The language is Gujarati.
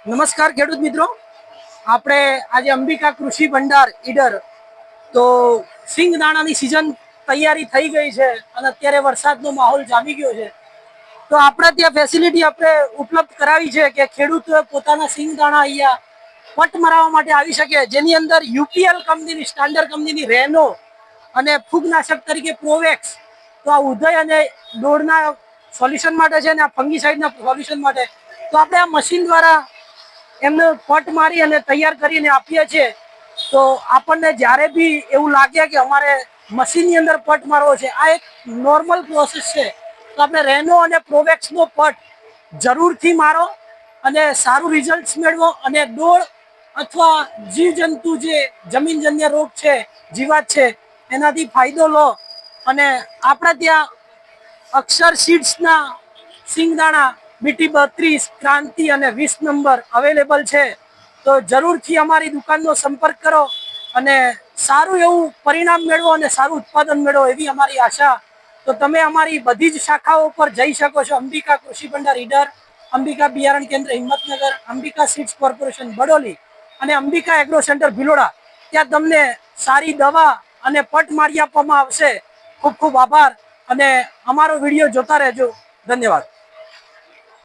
નમસ્કાર ખેડૂત મિત્રો, આપણે આજે અંબિકા કૃષિ ભંડાર ઈડર તો સિંગદાણાની સિઝન તૈયારી થઈ ગઈ છે અને અત્યારે વરસાદનો માહોલ જામી ગયો છે. તો આપણે ત્યાં ફેસિલિટી આપણે ઉપલબ્ધ કરાવી છે કે ખેડૂત પોતાના સિંગદાણા અહીંયા પટ મરાવવા માટે આવી શકે, જેની અંદર યુપીએલ કંપનીની સ્ટાન્ડર્ડ કંપનીની રેનો અને ફૂગનાશક તરીકે પ્રોવેક્સ, તો આ ઉદય અને દોડના સોલ્યુશન માટે છે અને આ ફંગીસાઇડના સોલ્યુશન માટે તો આપણે આ મશીન દ્વારા એમને પટ મારી અને તૈયાર કરીને આપીએ છીએ. તો આપણને જ્યારે બી એવું લાગે કે અમારે મશીનની અંદર પટ મારવો છે, આ એક નોર્મલ પ્રોસેસ છે. તો આપણે રેનો અને પ્રોવેક્સનો પટ જરૂરથી મારો અને સારું રિઝલ્ટ મેળવો અને દોડ અથવા જીવજંતુ જે જમીનજન્ય રોગ છે, જીવાત છે, એનાથી ફાયદો લો. અને આપણે ત્યાં અક્ષર સીડ્સના સિંગદાણા BT32, ક્રાંતિ અને 20 નંબર અવેલેબલ છે. તો જરૂરથી અમારી દુકાનનો સંપર્ક કરો અને સારું એવું પરિણામ મેળવો અને સારું ઉત્પાદન મેળવો એવી અમારી આશા. તો તમે અમારી બધી જ શાખાઓ પર જઈ શકો છો. અંબિકા કૃષિ ભંડાર ઈડર, અંબિકા બિયારણ કેન્દ્ર હિંમતનગર, અંબિકા સીડ્સ કોર્પોરેશન બડોલી અને અંબિકા એગ્રો સેન્ટર ભિલોડા. ત્યાં તમને સારી દવા અને પટ મારી આપવામાં આવશે. ખૂબ ખૂબ આભાર અને અમારો વિડીયો જોતા રહેજો. ધન્યવાદ.